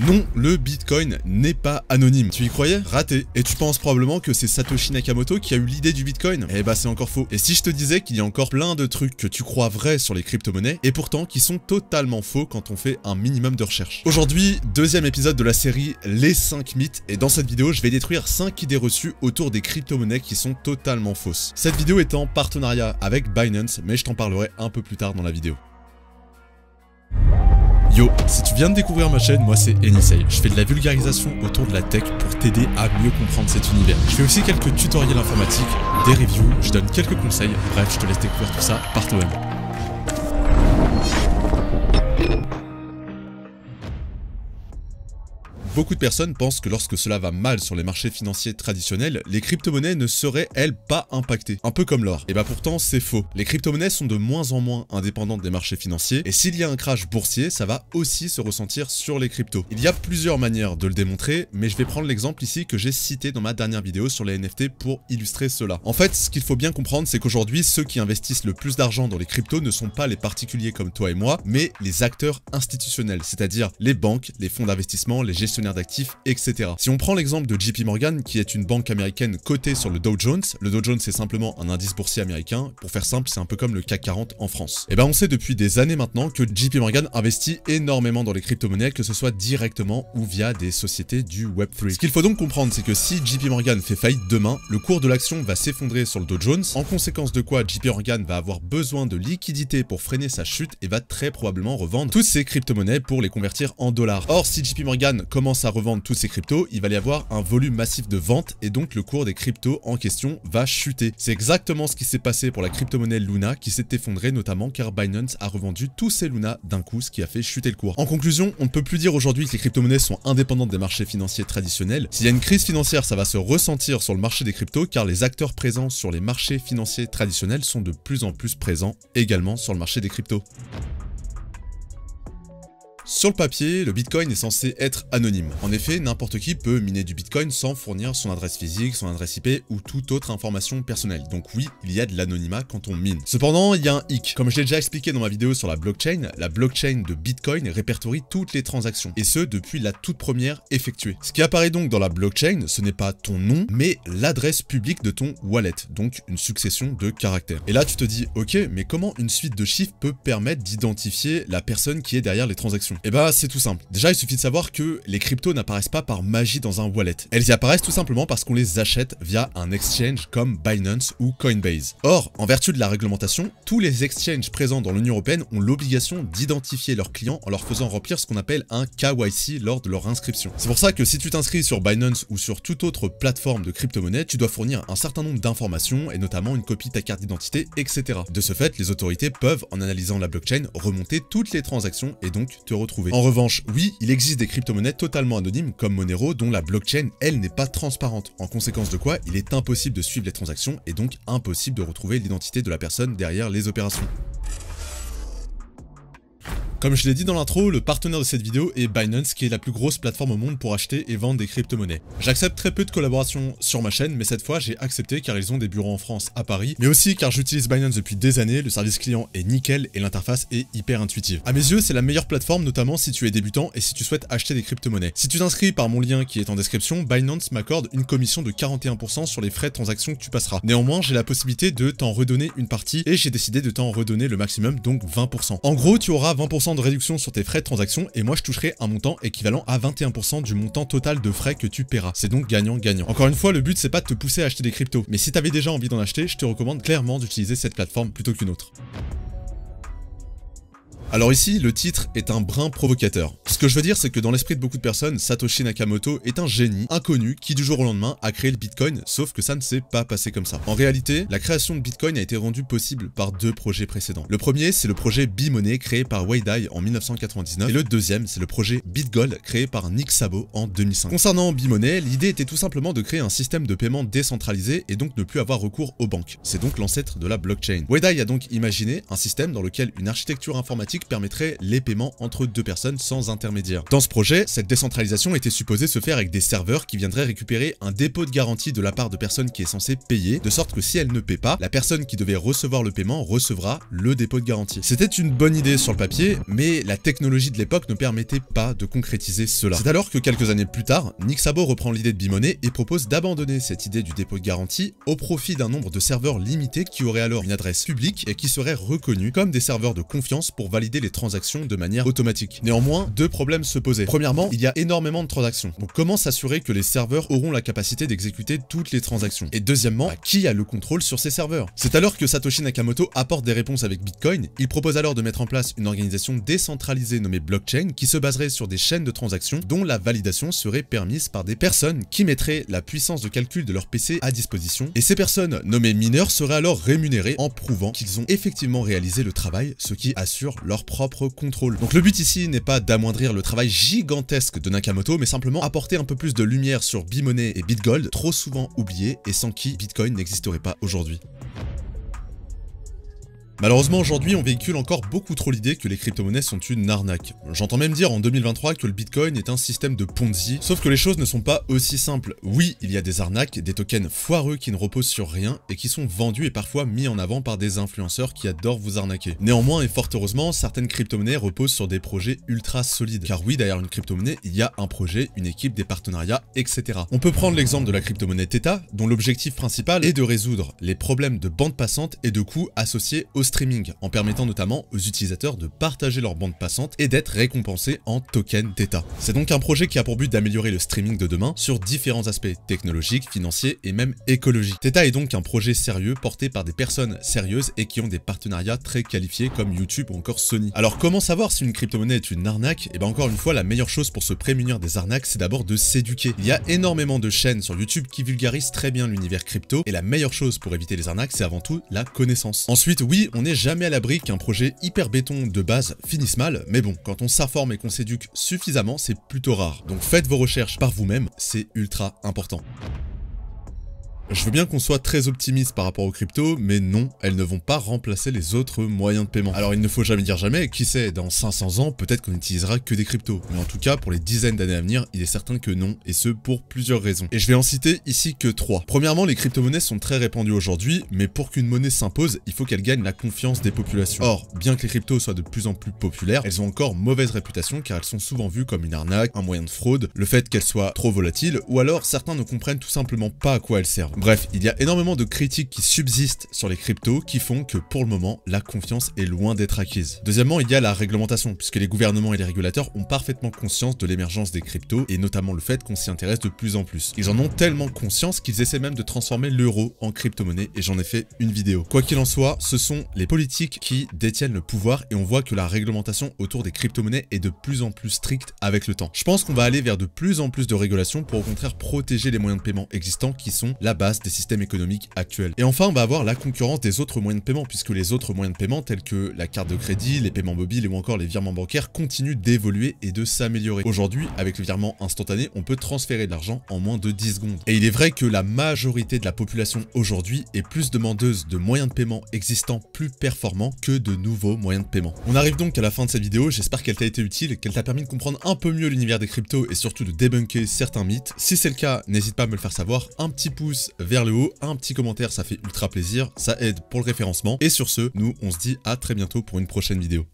Non, le Bitcoin n'est pas anonyme. Tu y croyais? Raté. Et tu penses probablement que c'est Satoshi Nakamoto qui a eu l'idée du Bitcoin? Eh bah c'est encore faux. Et si je te disais qu'il y a encore plein de trucs que tu crois vrais sur les crypto-monnaies, et pourtant qui sont totalement faux quand on fait un minimum de recherche. Aujourd'hui, deuxième épisode de la série Les 5 mythes, et dans cette vidéo, je vais détruire 5 idées reçues autour des crypto-monnaies qui sont totalement fausses. Cette vidéo est en partenariat avec Binance, mais je t'en parlerai un peu plus tard dans la vidéo. Yo, si tu viens de découvrir ma chaîne, moi c'est Enisei. Je fais de la vulgarisation autour de la tech pour t'aider à mieux comprendre cet univers. Je fais aussi quelques tutoriels informatiques, des reviews, je donne quelques conseils, bref, je te laisse découvrir tout ça par toi-même. Beaucoup de personnes pensent que lorsque cela va mal sur les marchés financiers traditionnels, les crypto-monnaies ne seraient, elles, pas impactées. Un peu comme l'or. Et bah pourtant, c'est faux. Les crypto-monnaies sont de moins en moins indépendantes des marchés financiers, et s'il y a un crash boursier, ça va aussi se ressentir sur les cryptos. Il y a plusieurs manières de le démontrer, mais je vais prendre l'exemple ici que j'ai cité dans ma dernière vidéo sur les NFT pour illustrer cela. En fait, ce qu'il faut bien comprendre, c'est qu'aujourd'hui, ceux qui investissent le plus d'argent dans les cryptos ne sont pas les particuliers comme toi et moi, mais les acteurs institutionnels, c'est-à-dire les banques, les fonds d'investissement, les gestionnaires d'actifs, etc. Si on prend l'exemple de JP Morgan, qui est une banque américaine cotée sur le Dow Jones c'est simplement un indice boursier américain, pour faire simple, c'est un peu comme le CAC 40 en France. Et ben on sait depuis des années maintenant que JP Morgan investit énormément dans les crypto-monnaies, que ce soit directement ou via des sociétés du Web3. Ce qu'il faut donc comprendre, c'est que si JP Morgan fait faillite demain, le cours de l'action va s'effondrer sur le Dow Jones, en conséquence de quoi JP Morgan va avoir besoin de liquidités pour freiner sa chute et va très probablement revendre toutes ces crypto-monnaies pour les convertir en dollars. Or, si JP Morgan commence à revendre tous ces cryptos, il va y avoir un volume massif de ventes et donc le cours des cryptos en question va chuter. C'est exactement ce qui s'est passé pour la crypto-monnaie Luna qui s'est effondrée notamment car Binance a revendu tous ses Luna d'un coup, ce qui a fait chuter le cours. En conclusion, on ne peut plus dire aujourd'hui que les crypto-monnaies sont indépendantes des marchés financiers traditionnels. S'il y a une crise financière, ça va se ressentir sur le marché des cryptos car les acteurs présents sur les marchés financiers traditionnels sont de plus en plus présents également sur le marché des cryptos. Sur le papier, le Bitcoin est censé être anonyme. En effet, n'importe qui peut miner du Bitcoin sans fournir son adresse physique, son adresse IP ou toute autre information personnelle. Donc oui, il y a de l'anonymat quand on mine. Cependant, il y a un hic. Comme je l'ai déjà expliqué dans ma vidéo sur la blockchain de Bitcoin répertorie toutes les transactions, et ce depuis la toute première effectuée. Ce qui apparaît donc dans la blockchain, ce n'est pas ton nom, mais l'adresse publique de ton wallet, donc une succession de caractères. Et là, tu te dis, ok, mais comment une suite de chiffres peut permettre d'identifier la personne qui est derrière les transactions? Et bah c'est tout simple. Déjà il suffit de savoir que les cryptos n'apparaissent pas par magie dans un wallet. Elles y apparaissent tout simplement parce qu'on les achète via un exchange comme Binance ou Coinbase. Or, en vertu de la réglementation, tous les exchanges présents dans l'Union Européenne ont l'obligation d'identifier leurs clients en leur faisant remplir ce qu'on appelle un KYC lors de leur inscription. C'est pour ça que si tu t'inscris sur Binance ou sur toute autre plateforme de crypto-monnaie, tu dois fournir un certain nombre d'informations et notamment une copie de ta carte d'identité, etc. De ce fait, les autorités peuvent, en analysant la blockchain, remonter toutes les transactions et donc te retrouver. En revanche, oui, il existe des crypto-monnaies totalement anonymes comme Monero dont la blockchain, elle, n'est pas transparente. En conséquence de quoi, il est impossible de suivre les transactions et donc impossible de retrouver l'identité de la personne derrière les opérations. Comme je l'ai dit dans l'intro, le partenaire de cette vidéo est Binance, qui est la plus grosse plateforme au monde pour acheter et vendre des crypto-monnaies. J'accepte très peu de collaborations sur ma chaîne, mais cette fois j'ai accepté car ils ont des bureaux en France, à Paris, mais aussi car j'utilise Binance depuis des années, le service client est nickel et l'interface est hyper intuitive. À mes yeux, c'est la meilleure plateforme, notamment si tu es débutant et si tu souhaites acheter des crypto-monnaies. Si tu t'inscris par mon lien qui est en description, Binance m'accorde une commission de 41% sur les frais de transaction que tu passeras. Néanmoins, j'ai la possibilité de t'en redonner une partie et j'ai décidé de t'en redonner le maximum, donc 20%. En gros, tu auras 20% de réduction sur tes frais de transaction et moi je toucherai un montant équivalent à 21% du montant total de frais que tu paieras. C'est donc gagnant-gagnant. Encore une fois, le but c'est pas de te pousser à acheter des cryptos, mais si t'avais déjà envie d'en acheter, je te recommande clairement d'utiliser cette plateforme plutôt qu'une autre. Alors ici, le titre est un brin provocateur. Ce que je veux dire, c'est que dans l'esprit de beaucoup de personnes, Satoshi Nakamoto est un génie inconnu qui du jour au lendemain a créé le Bitcoin, sauf que ça ne s'est pas passé comme ça. En réalité, la création de Bitcoin a été rendue possible par deux projets précédents. Le premier, c'est le projet B-Money créé par Wei Dai en 1999, et le deuxième, c'est le projet BitGold créé par Nick Szabo en 2005. Concernant B-Money, l'idée était tout simplement de créer un système de paiement décentralisé et donc ne plus avoir recours aux banques. C'est donc l'ancêtre de la blockchain. Wei Dai a donc imaginé un système dans lequel une architecture informatique unique permettrait les paiements entre deux personnes sans intermédiaire. Dans ce projet, cette décentralisation était supposée se faire avec des serveurs qui viendraient récupérer un dépôt de garantie de la part de personne qui est censée payer, de sorte que si elle ne paie pas, la personne qui devait recevoir le paiement recevra le dépôt de garantie. C'était une bonne idée sur le papier, mais la technologie de l'époque ne permettait pas de concrétiser cela. C'est alors que quelques années plus tard, Nick Szabo reprend l'idée de Bimoney et propose d'abandonner cette idée du dépôt de garantie au profit d'un nombre de serveurs limité qui auraient alors une adresse publique et qui seraient reconnus comme des serveurs de confiance pour valider les transactions de manière automatique. Néanmoins, deux problèmes se posaient. Premièrement, il y a énormément de transactions. Donc comment s'assurer que les serveurs auront la capacité d'exécuter toutes les transactions? Et deuxièmement, qui a le contrôle sur ces serveurs? C'est alors que Satoshi Nakamoto apporte des réponses avec Bitcoin. Il propose alors de mettre en place une organisation décentralisée nommée blockchain qui se baserait sur des chaînes de transactions dont la validation serait permise par des personnes qui mettraient la puissance de calcul de leur PC à disposition. Et ces personnes nommées mineurs seraient alors rémunérées en prouvant qu'ils ont effectivement réalisé le travail, ce qui assure leur propre contrôle. Donc le but ici n'est pas d'amoindrir le travail gigantesque de Nakamoto, mais simplement apporter un peu plus de lumière sur Bimoney et BitGold, trop souvent oubliés et sans qui Bitcoin n'existerait pas aujourd'hui. Malheureusement aujourd'hui on véhicule encore beaucoup trop l'idée que les crypto-monnaies sont une arnaque. J'entends même dire en 2023 que le Bitcoin est un système de Ponzi, sauf que les choses ne sont pas aussi simples. Oui, il y a des arnaques, des tokens foireux qui ne reposent sur rien et qui sont vendus et parfois mis en avant par des influenceurs qui adorent vous arnaquer. Néanmoins et fort heureusement, certaines crypto-monnaies reposent sur des projets ultra solides. Car oui, derrière une crypto-monnaie, il y a un projet, une équipe, des partenariats, etc. On peut prendre l'exemple de la crypto-monnaie Theta, dont l'objectif principal est de résoudre les problèmes de bande passante et de coûts associés au streaming, en permettant notamment aux utilisateurs de partager leur bande passante et d'être récompensés en token Theta. C'est donc un projet qui a pour but d'améliorer le streaming de demain sur différents aspects technologiques, financiers et même écologiques. Theta est donc un projet sérieux porté par des personnes sérieuses et qui ont des partenariats très qualifiés comme YouTube ou encore Sony. Alors comment savoir si une crypto-monnaie est une arnaque? Et bien encore une fois, la meilleure chose pour se prémunir des arnaques, c'est d'abord de s'éduquer. Il y a énormément de chaînes sur YouTube qui vulgarisent très bien l'univers crypto et la meilleure chose pour éviter les arnaques, c'est avant tout la connaissance. Ensuite, oui, on n'est jamais à l'abri qu'un projet hyper béton de base finisse mal, mais bon, quand on s'informe et qu'on s'éduque suffisamment, c'est plutôt rare. Donc faites vos recherches par vous-même, c'est ultra important. Je veux bien qu'on soit très optimiste par rapport aux cryptos, mais non, elles ne vont pas remplacer les autres moyens de paiement. Alors il ne faut jamais dire jamais, qui sait, dans 500 ans, peut-être qu'on n'utilisera que des cryptos. Mais en tout cas, pour les dizaines d'années à venir, il est certain que non, et ce pour plusieurs raisons. Et je vais en citer ici que 3. Premièrement, les crypto-monnaies sont très répandues aujourd'hui, mais pour qu'une monnaie s'impose, il faut qu'elle gagne la confiance des populations. Or, bien que les cryptos soient de plus en plus populaires, elles ont encore mauvaise réputation car elles sont souvent vues comme une arnaque, un moyen de fraude, le fait qu'elles soient trop volatiles, ou alors certains ne comprennent tout simplement pas à quoi elles servent. Bref, il y a énormément de critiques qui subsistent sur les cryptos qui font que pour le moment, la confiance est loin d'être acquise. Deuxièmement, il y a la réglementation, puisque les gouvernements et les régulateurs ont parfaitement conscience de l'émergence des cryptos et notamment le fait qu'on s'y intéresse de plus en plus. Ils en ont tellement conscience qu'ils essaient même de transformer l'euro en crypto-monnaie et j'en ai fait une vidéo. Quoi qu'il en soit, ce sont les politiques qui détiennent le pouvoir et on voit que la réglementation autour des crypto-monnaies est de plus en plus stricte avec le temps. Je pense qu'on va aller vers de plus en plus de régulation pour au contraire protéger les moyens de paiement existants qui sont la base des systèmes économiques actuels. Et enfin, on va avoir la concurrence des autres moyens de paiement, puisque les autres moyens de paiement tels que la carte de crédit, les paiements mobiles ou encore les virements bancaires continuent d'évoluer et de s'améliorer. Aujourd'hui, avec le virement instantané, on peut transférer de l'argent en moins de 10 secondes. Et il est vrai que la majorité de la population aujourd'hui est plus demandeuse de moyens de paiement existants plus performants que de nouveaux moyens de paiement. On arrive donc à la fin de cette vidéo, j'espère qu'elle t'a été utile, qu'elle t'a permis de comprendre un peu mieux l'univers des cryptos et surtout de débunker certains mythes. Si c'est le cas, n'hésite pas à me le faire savoir, un petit pouce vers le haut, un petit commentaire, ça fait ultra plaisir, ça aide pour le référencement. Et sur ce, nous on se dit à très bientôt pour une prochaine vidéo.